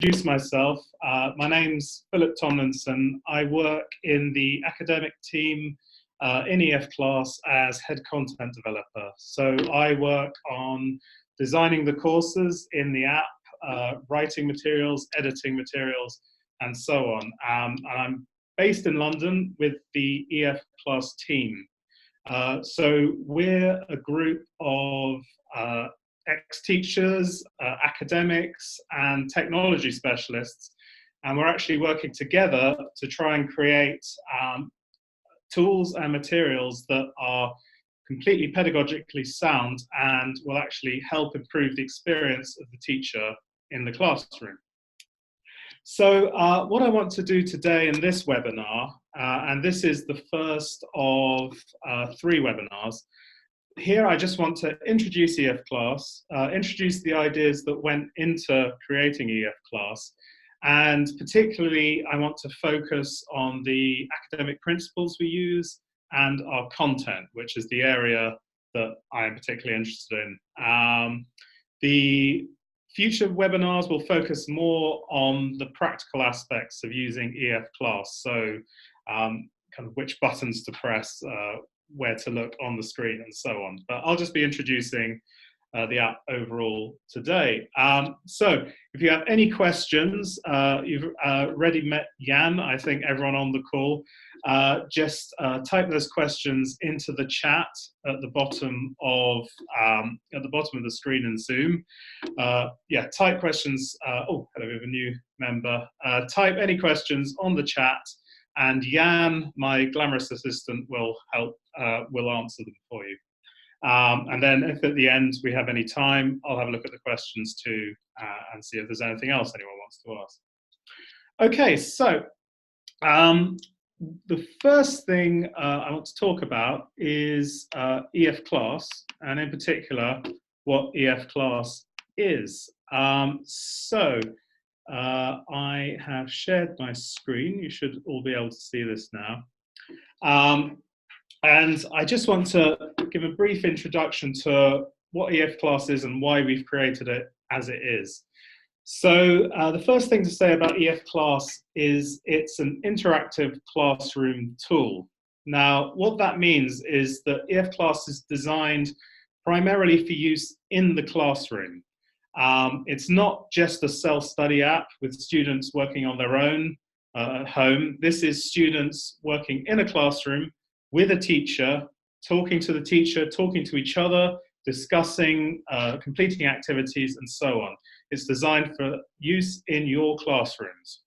Introduce myself. My name's Philip Tomlinson. I work in the academic team in EF Class as head content developer. So I work on designing the courses in the app, writing materials, editing materials, and so on. And I'm based in London with the EF Class team. So we're a group of ex-teachers, academics, and technology specialists, and we're actually working together to try and create tools and materials that are completely pedagogically sound and will actually help improve the experience of the teacher in the classroom. So what I want to do today in this webinar, and this is the first of 3 webinars, here I just want to introduce EF Class, introduce the ideas that went into creating EF Class, and particularly I want to focus on the academic principles we use and our content, which is the area that I am particularly interested in. The future webinars will focus more on the practical aspects of using EF Class, so kind of which buttons to press, where to look on the screen and so on. But I'll just be introducing the app overall today. So if you have any questions, you've already met Jan, I think everyone on the call, just type those questions into the chat at the bottom of the screen in Zoom. Yeah, type questions. Oh, hello, we have a new member. Type any questions on the chat, and Jan, my glamorous assistant, will help, will answer them for you. And then if at the end we have any time, I'll have a look at the questions too and see if there's anything else anyone wants to ask. Okay, so the first thing I want to talk about is EF Class, and in particular, what EF Class is. I have shared my screen. You should all be able to see this now. And I just want to give a brief introduction to what EF Class is and why we've created it as it is. So the first thing to say about EF Class is it's an interactive classroom tool. Now, what that means is that EF Class is designed primarily for use in the classroom. It's not just a self-study app with students working on their own at home. This is students working in a classroom with a teacher, talking to the teacher, talking to each other, discussing, completing activities, and so on. It's designed for use in your classrooms.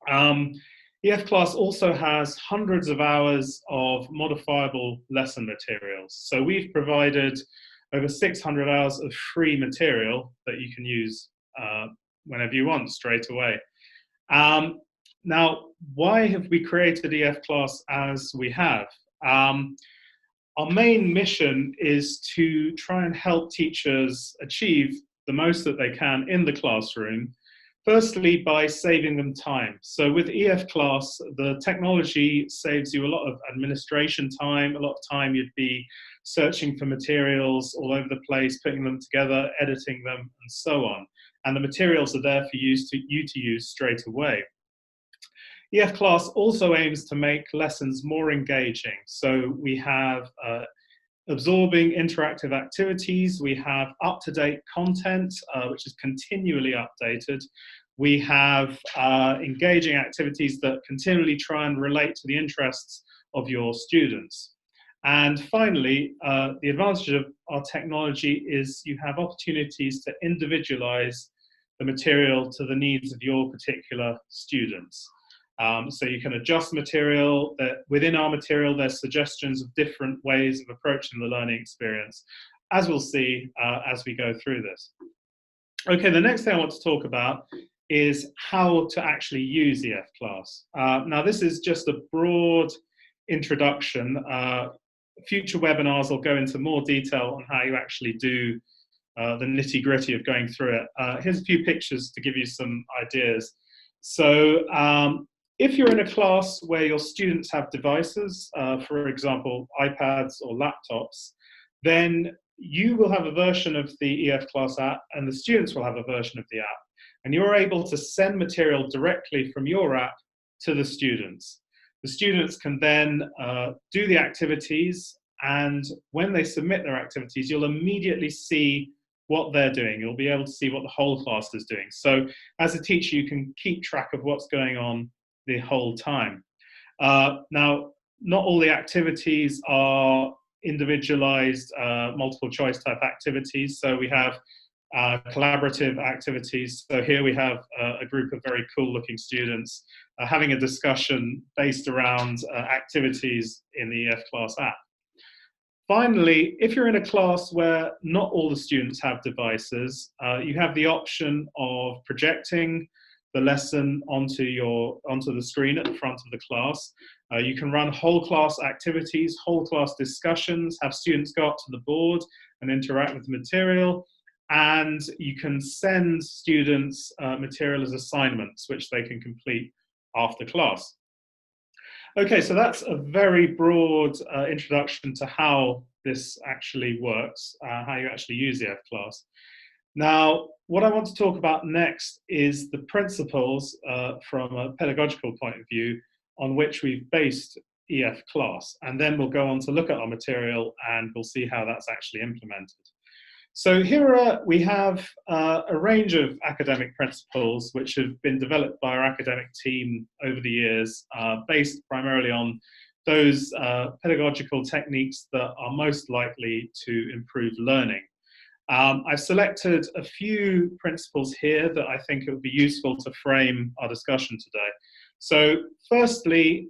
EF Class also has hundreds of hours of modifiable lesson materials. So we've provided over 600 hours of free material that you can use whenever you want, straight away. Now, why have we created EF Class as we have? Our main mission is to try and help teachers achieve the most that they can in the classroom, firstly by saving them time. So with EF Class, the technology saves you a lot of administration time, a lot of time you'd be searching for materials all over the place, putting them together, editing them, and so on. And the materials are there for you to use straight away. EF Class also aims to make lessons more engaging. So we have absorbing interactive activities, we have up-to-date content, which is continually updated. We have engaging activities that continually try and relate to the interests of your students. And finally, the advantage of our technology is you have opportunities to individualize the material to the needs of your particular students. So you can adjust material. Within our material, there's suggestions of different ways of approaching the learning experience, as we'll see as we go through this. Okay, the next thing I want to talk about is how to actually use EF Class. Now, this is just a broad introduction. Future webinars will go into more detail on how you actually do the nitty-gritty of going through it. Here's a few pictures to give you some ideas. So if you're in a class where your students have devices, for example, iPads or laptops, then you will have a version of the EF Class app and the students will have a version of the app. and you're able to send material directly from your app to the students. The students can then do the activities, and when they submit their activities, you'll immediately see what they're doing. You'll be able to see what the whole class is doing. So as a teacher, you can keep track of what's going on the whole time. Now, not all the activities are individualized multiple choice type activities. So we have collaborative activities. So here we have a group of very cool looking students having a discussion based around activities in the EF Class app. Finally, if you're in a class where not all the students have devices, you have the option of projecting the lesson onto the screen at the front of the class. You can run whole class activities, whole class discussions, have students go up to the board and interact with the material, and you can send students material as assignments, which they can complete after class. Okay, so that's a very broad introduction to how this actually works, how you actually use the EF Class. Now, what I want to talk about next is the principles from a pedagogical point of view on which we've based EF Class, and then we'll go on to look at our material and we'll see how that's actually implemented. So here we have a range of academic principles which have been developed by our academic team over the years, based primarily on those pedagogical techniques that are most likely to improve learning. I've selected a few principles here that I think it would be useful to frame our discussion today. So firstly,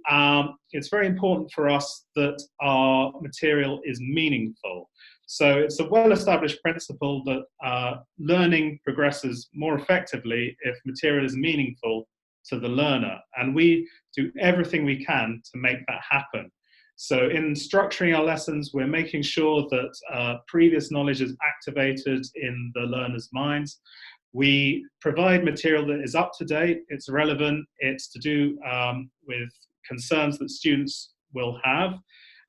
it's very important for us that our material is meaningful. So it's a well-established principle that learning progresses more effectively if material is meaningful to the learner. And we do everything we can to make that happen. So in structuring our lessons, we're making sure that previous knowledge is activated in the learner's minds. We provide material that is up to date, it's relevant, it's to do with concerns that students will have.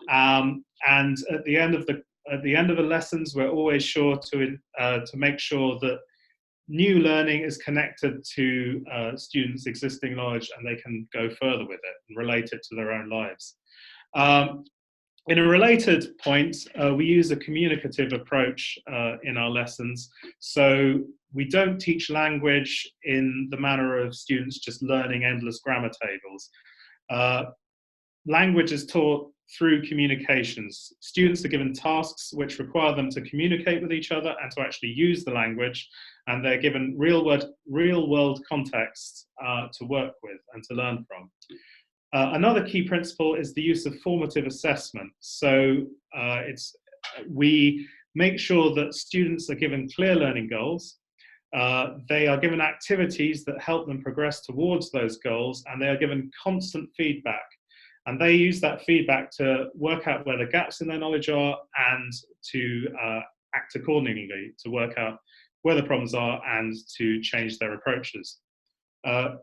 And at the end of the lessons, we're always sure to make sure that new learning is connected to students' existing knowledge and they can go further with it and relate it to their own lives. In a related point, we use a communicative approach in our lessons. So we don't teach language in the manner of students just learning endless grammar tables. Language is taught through communications. Students are given tasks which require them to communicate with each other and to actually use the language, and they're given real world context to work with and to learn from. Another key principle is the use of formative assessment. So we make sure that students are given clear learning goals. They are given activities that help them progress towards those goals, and they are given constant feedback. And they use that feedback to work out where the gaps in their knowledge are and to act accordingly, to work out where the problems are and to change their approaches.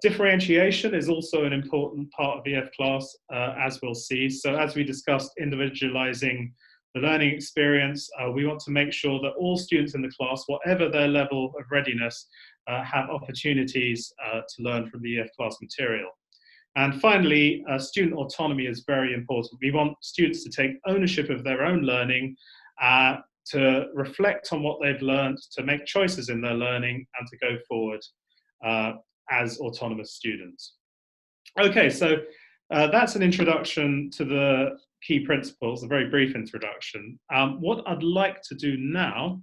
Differentiation is also an important part of EF Class, as we'll see. So as we discussed individualizing the learning experience, we want to make sure that all students in the class, whatever their level of readiness, have opportunities to learn from the EF Class material. And finally, student autonomy is very important. We want students to take ownership of their own learning, to reflect on what they've learned, to make choices in their learning, and to go forward as autonomous students. Okay, so that's an introduction to the key principles, a very brief introduction. What I'd like to do now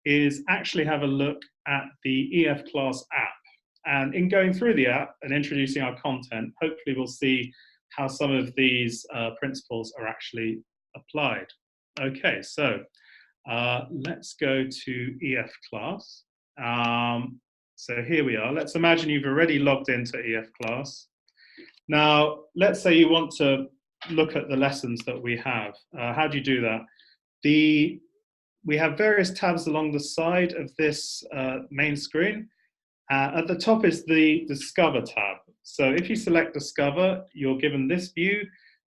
is actually have a look at the EF Class app. And in going through the app and introducing our content, hopefully we'll see how some of these principles are actually applied. Okay, so let's go to EF Class. So here we are. Let's imagine you've already logged into EF Class. Now, let's say you want to look at the lessons that we have. How do you do that? We have various tabs along the side of this main screen. At the top is the Discover tab. So if you select Discover, you're given this view.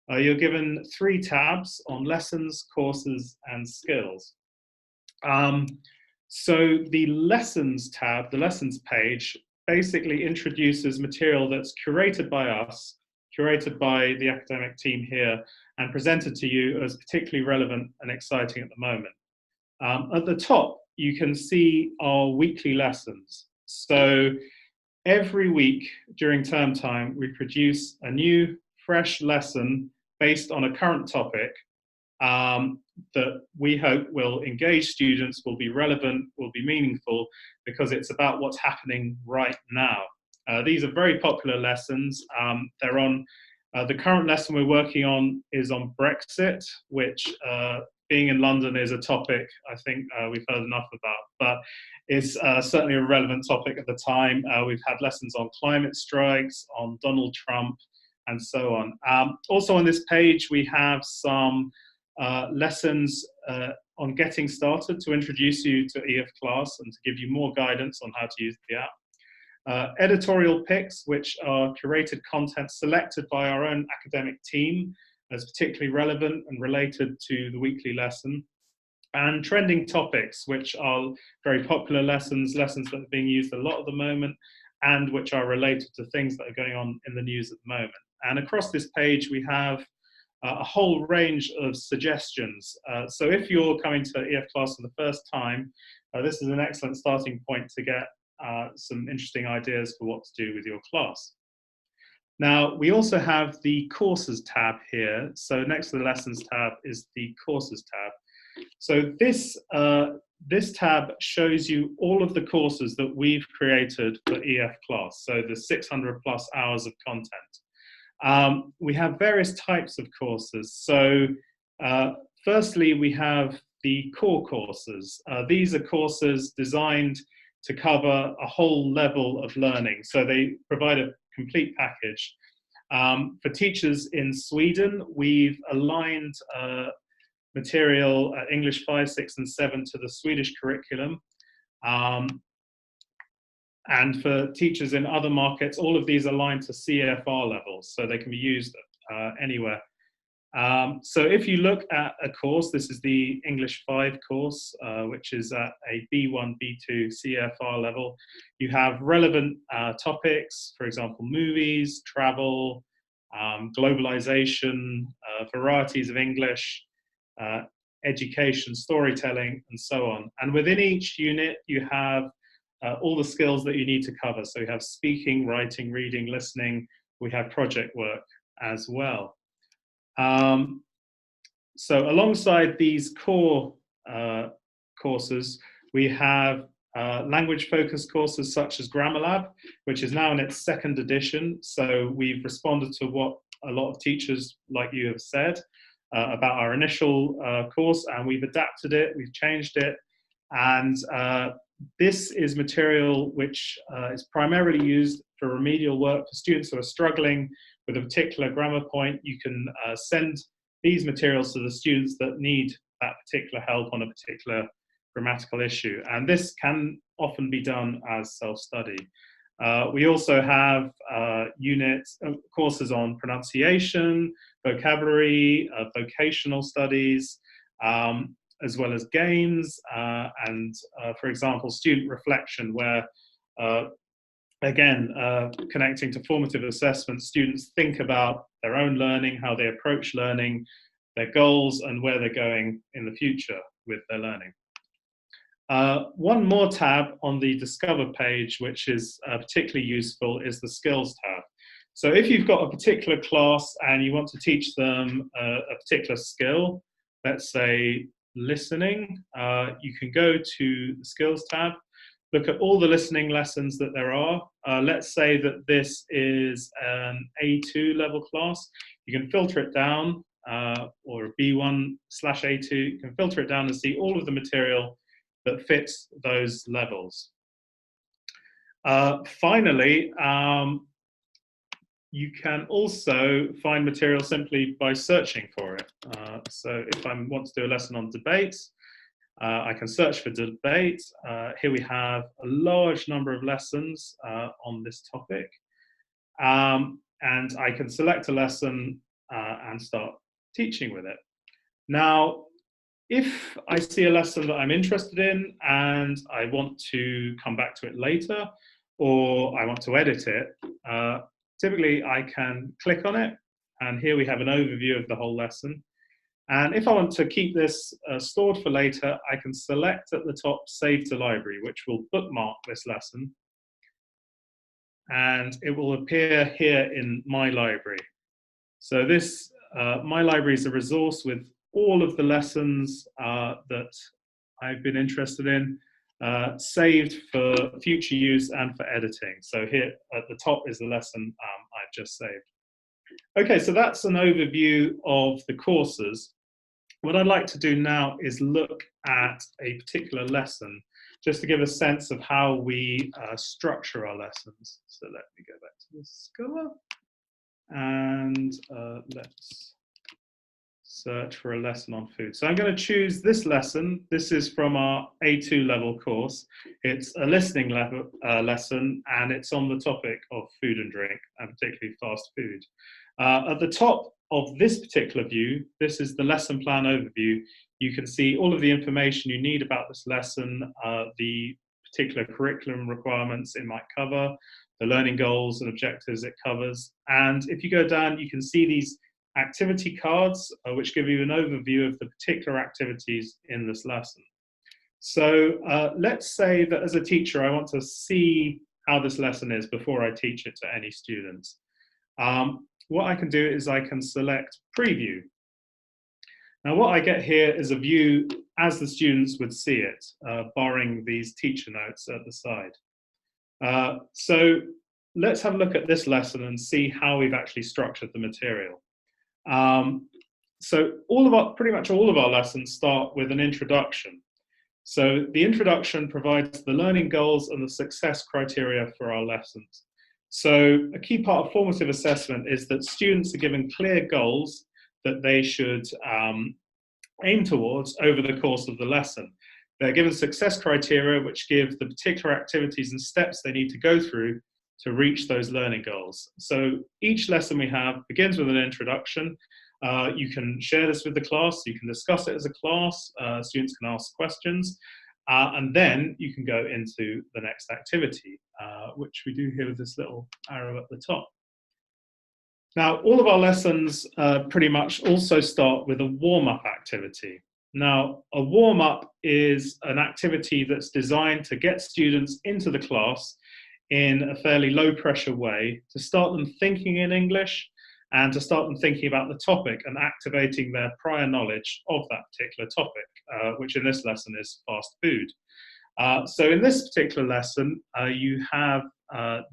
You're given 3 tabs on lessons, courses, and skills. So the Lessons tab, the Lessons page, basically introduces material that's curated by us, curated by the academic team here, and presented to you as particularly relevant and exciting at the moment. At the top, you can see our weekly lessons. So every week during term time, we produce a new, fresh lesson based on a current topic that we hope will engage students, will be relevant, will be meaningful, because it's about what's happening right now. These are very popular lessons. They're on, the current lesson we're working on is on Brexit, which being in London is a topic I think we've heard enough about, but it's certainly a relevant topic at the time. We've had lessons on climate strikes, on Donald Trump, and so on. Also on this page, we have some lessons on getting started to introduce you to EF Class and to give you more guidance on how to use the app. Editorial picks, which are curated content selected by our own academic team as particularly relevant and related to the weekly lesson. And trending topics, which are very popular lessons that are being used a lot at the moment, and which are related to things that are going on in the news at the moment. And across this page, we have a whole range of suggestions. So if you're coming to EF Class for the first time, this is an excellent starting point to get some interesting ideas for what to do with your class. Now, we also have the Courses tab here. So next to the Lessons tab is the Courses tab. So this tab shows you all of the courses that we've created for EF Class, so the 600 plus hours of content. We have various types of courses. So firstly, we have the core courses. These are courses designed to cover a whole level of learning. So they provide a complete package. For teachers in Sweden, we've aligned material English 5, 6, and 7 to the Swedish curriculum. And for teachers in other markets, all of these align to CFR levels, so they can be used anywhere. So if you look at a course, this is the English 5 course, which is at a B1, B2 CFR level. You have relevant topics, for example, movies, travel, globalization, varieties of English, education, storytelling, and so on. And within each unit, you have all the skills that you need to cover. So you have speaking, writing, reading, listening. We have project work as well. So alongside these core courses, we have language-focused courses such as Grammar Lab, which is now in its 2nd edition. So we've responded to what a lot of teachers like you have said about our initial course, and we've adapted it, we've changed it, and this is material which is primarily used for remedial work for students who are struggling with a particular grammar point. You can send these materials to the students that need that particular help on a particular grammatical issue. And this can often be done as self-study. We also have courses on pronunciation, vocabulary, vocational studies, as well as games, and for example, student reflection, where again, connecting to formative assessment, students think about their own learning, how they approach learning, their goals, and where they're going in the future with their learning. One more tab on the Discover page, which is particularly useful, is the Skills tab. So if you've got a particular class and you want to teach them a particular skill, let's say listening, you can go to the Skills tab, look at all the listening lessons that there are. Let's say that this is an A2 level class. You can filter it down, or B1/A2. You can filter it down and see all of the material that fits those levels. Finally, you can also find material simply by searching for it. So if I want to do a lesson on debate, I can search for debate. Here we have a large number of lessons on this topic. And I can select a lesson and start teaching with it. Now, if I see a lesson that I'm interested in and I want to come back to it later, or I want to edit it, typically I can click on it, and here we have an overview of the whole lesson. And if I want to keep this stored for later, I can select at the top Save to Library, which will bookmark this lesson. And it will appear here in My Library. So this, My Library is a resource with all of the lessons that I've been interested in, saved for future use and for editing. So here at the top is the lesson I've just saved. Okay, so that's an overview of the courses. What I'd like to do now is look at a particular lesson, just to give a sense of how we structure our lessons. So let me go back to the Scholar, and let's search for a lesson on food. So I'm going to choose this lesson. This is from our A2 level course. It's a listening level, lesson, and it's on the topic of food and drink, and particularly fast food. At the top of this particular view, this is the lesson plan overview. You can see all of the information you need about this lesson, the particular curriculum requirements it might cover, the learning goals and objectives it covers. And if you go down, you can see these activity cards, which give you an overview of the particular activities in this lesson. So let's say that as a teacher, I want to see how this lesson is before I teach it to any students. What I can do is I can select Preview. Now what I get here is a view as the students would see it, barring these teacher notes at the side. So let's have a look at this lesson and see how we've actually structured the material. So pretty much all of our lessons start with an introduction. So the introduction provides the learning goals and the success criteria for our lessons. So a key part of formative assessment is that students are given clear goals that they should aim towards over the course of the lesson. They're given success criteria which give the particular activities and steps they need to go through to reach those learning goals. So each lesson we have begins with an introduction. You can share this with the class, you can discuss it as a class, students can ask questions, and then you can go into the next activity, which we do here with this little arrow at the top. Now, all of our lessons pretty much also start with a warm-up activity. Now, a warm-up is an activity that's designed to get students into the class in a fairly low-pressure way, to start them thinking in English and to start them thinking about the topic and activating their prior knowledge of that particular topic, which in this lesson is fast food. So in this particular lesson, you have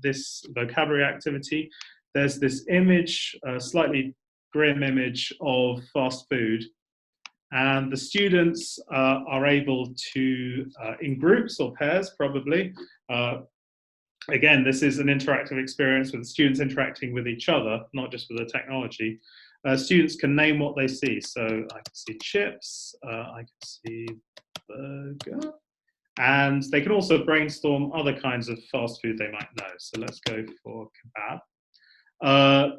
this vocabulary activity. There's this image, slightly grim image of fast food, and the students are able to, in groups or pairs probably, again, this is an interactive experience with students interacting with each other, not just with the technology. Students can name what they see. So I can see chips, I can see burger, and they can also brainstorm other kinds of fast food they might know. So let's go for kebab.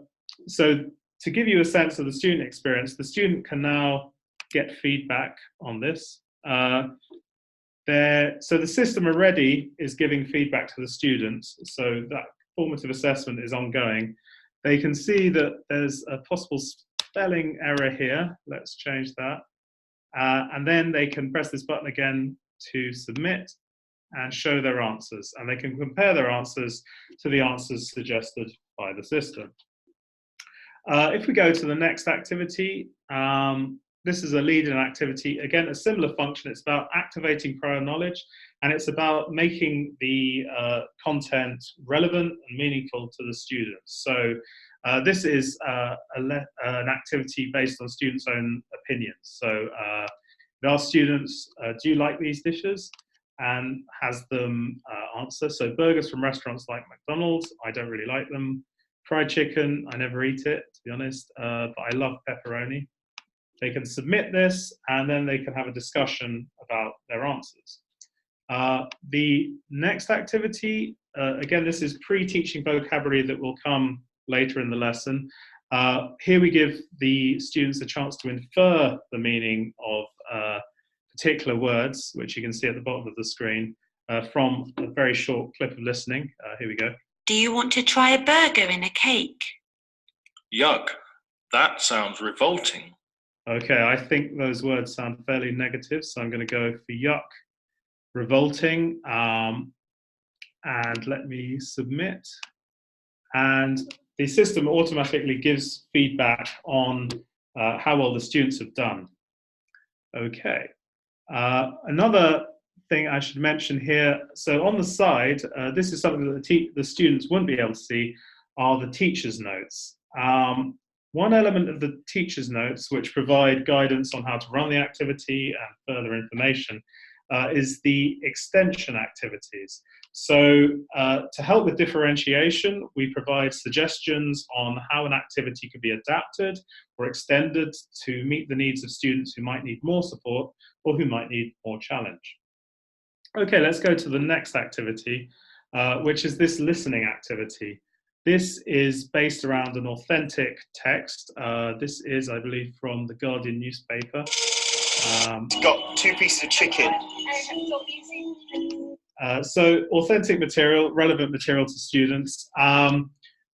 So to give you a sense of the student experience, the student can now get feedback on this. So the system already is giving feedback to the students, so that formative assessment is ongoing. They can see that there's a possible spelling error here. Let's change that. And then they can press this button again to submit and show their answers. And they can compare their answers to the answers suggested by the system. If we go to the next activity, this is a lead-in activity. Again, a similar function. It's about activating prior knowledge, and it's about making the content relevant and meaningful to the students. So this is an activity based on students' own opinions. So there are students, do you like these dishes? And has them answer. So burgers from restaurants like McDonald's, I don't really like them. Fried chicken, I never eat it, to be honest, but I love pepperoni. They can submit this, and then they can have a discussion about their answers. The next activity, again, this is pre-teaching vocabulary that will come later in the lesson. Here we give the students a chance to infer the meaning of particular words, which you can see at the bottom of the screen. from a very short clip of listening. Here we go. Do you want to try a burger in a cake? Yuck, that sounds revolting. Okay, I think those words sound fairly negative, so I'm going to go for yuck, revolting, and let me submit. And the system automatically gives feedback on how well the students have done. Okay, another thing I should mention here, so on the side, this is something that the students wouldn't be able to see, are the teacher's notes. One element of the teacher's notes, which provide guidance on how to run the activity and further information, is the extension activities. So to help with differentiation, we provide suggestions on how an activity could be adapted or extended to meet the needs of students who might need more support or who might need more challenge. Okay, let's go to the next activity, which is this listening activity. This is based around an authentic text. This is, I believe, from the Guardian newspaper. It's got 2 pieces of chicken. So authentic material, relevant material to students.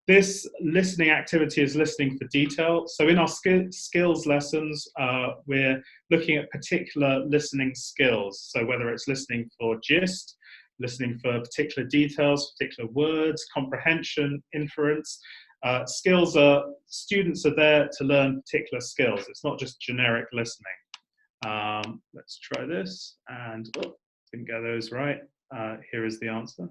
This listening activity is listening for detail. So in our skills lessons, we're looking at particular listening skills. So whether it's listening for gist, listening for particular details, particular words, comprehension, inference. Skills are, students are there to learn particular skills. It's not just generic listening. Let's try this, and didn't get those right. Here is the answer.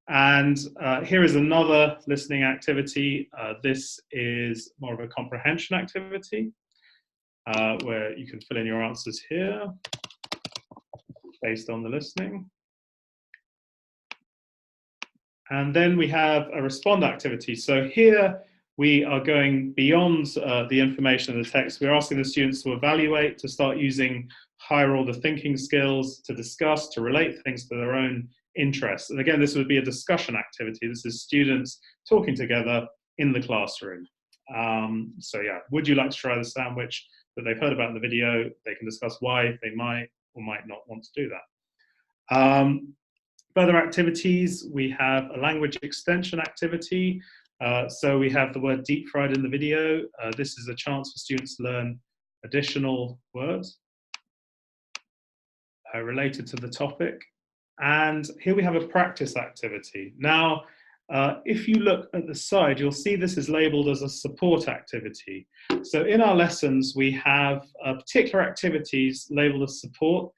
And here is another listening activity. This is more of a comprehension activity, where you can fill in your answers here based on the listening. And then we have a respond activity. So here we are going beyond the information in the text. We're asking the students to evaluate, to start using higher order thinking skills, to discuss, to relate things to their own interests. And again, this would be a discussion activity. This is students talking together in the classroom. So yeah, would you like to try the sandwich that they've heard about in the video? They can discuss why they might or might not want to do that. Further activities, we have a language extension activity. So we have the word deep fried in the video. This is a chance for students to learn additional words related to the topic. And here we have a practice activity. Now, if you look at the side, you'll see this is labeled as a support activity. So in our lessons, we have particular activities labeled as support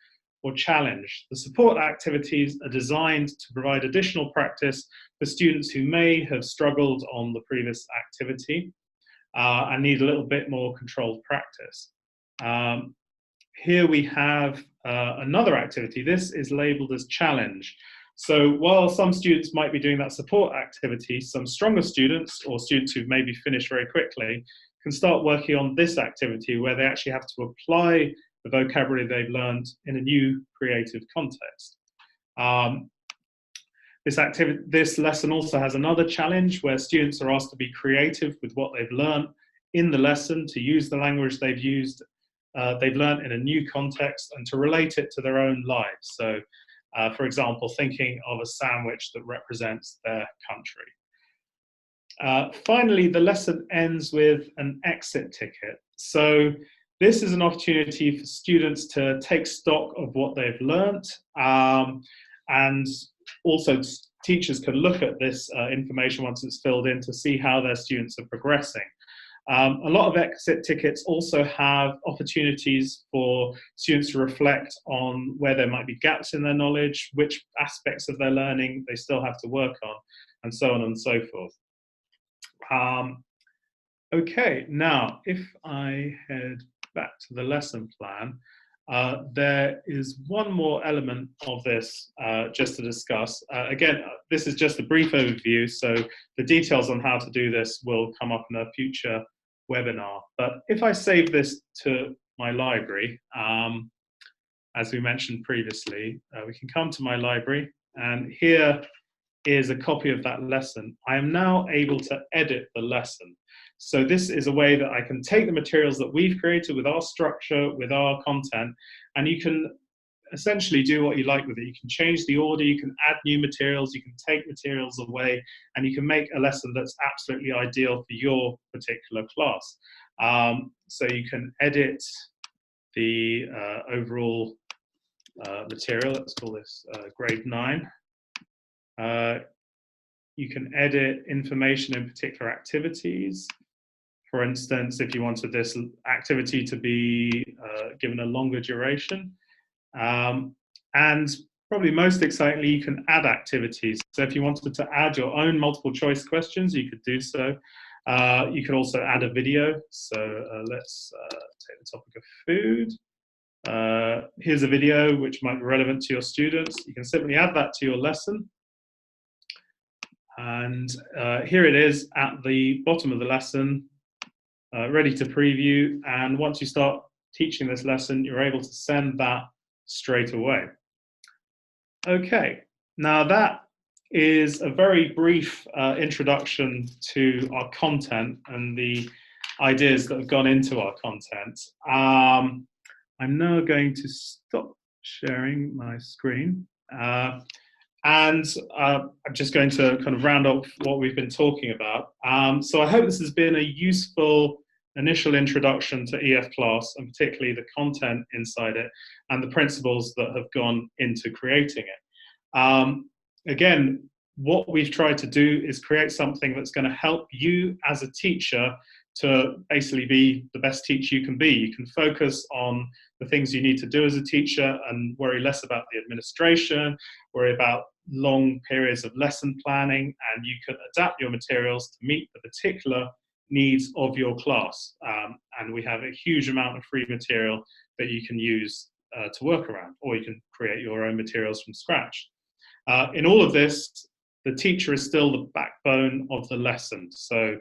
or challenge. The support activities are designed to provide additional practice for students who may have struggled on the previous activity and need a little bit more controlled practice. Here we have another activity. This is labeled as challenge. So while some students might be doing that support activity, some stronger students or students who've maybe finished very quickly can start working on this activity where they actually have to apply the vocabulary they've learned in a new creative context. This lesson also has another challenge where students are asked to be creative with what they've learned in the lesson, to use the language they've learned in a new context and to relate it to their own lives. So, for example, thinking of a sandwich that represents their country. Finally, the lesson ends with an exit ticket. So this is an opportunity for students to take stock of what they've learnt, and also teachers can look at this information once it's filled in to see how their students are progressing. A lot of exit tickets also have opportunities for students to reflect on where there might be gaps in their knowledge, which aspects of their learning they still have to work on, and so on and so forth. Okay, now if I head back to the lesson plan, there is one more element of this just to discuss. Again, this is just a brief overview, so the details on how to do this will come up in a future webinar. But if I save this to my library, as we mentioned previously, we can come to my library, and here is a copy of that lesson. I am now able to edit the lesson. So this is a way that I can take the materials that we've created with our structure, with our content, and you can essentially do what you like with it. You can change the order, you can add new materials, you can take materials away, and you can make a lesson that's absolutely ideal for your particular class. So you can edit the overall material. Let's call this grade 9. You can edit information in particular activities. For instance, if you wanted this activity to be given a longer duration. And probably most excitingly, you can add activities. So if you wanted to add your own multiple choice questions, you could do so. You could also add a video. So let's take the topic of food. Here's a video which might be relevant to your students. You can simply add that to your lesson. And here it is at the bottom of the lesson, ready to preview. And once you start teaching this lesson, you're able to send that straight away. Okay, now that is a very brief introduction to our content and the ideas that have gone into our content. I'm now going to stop sharing my screen. And I'm just going to kind of round up what we've been talking about. So I hope this has been a useful initial introduction to EF class, and particularly the content inside it and the principles that have gone into creating it. Again, what we've tried to do is create something that's going to help you as a teacher to basically be the best teacher you can be. You can focus on the things you need to do as a teacher and worry less about the administration, worry about long periods of lesson planning, and you can adapt your materials to meet the particular needs of your class. And we have a huge amount of free material that you can use to work around, or you can create your own materials from scratch. In all of this, the teacher is still the backbone of the lesson. So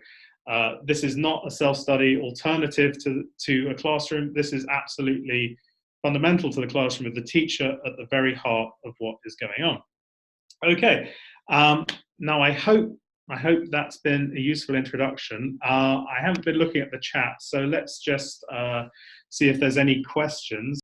this is not a self-study alternative to a classroom. This is absolutely fundamental to the classroom, with the teacher at the very heart of what is going on. Okay, now I hope that's been a useful introduction. I haven't been looking at the chat, so let's just see if there's any questions.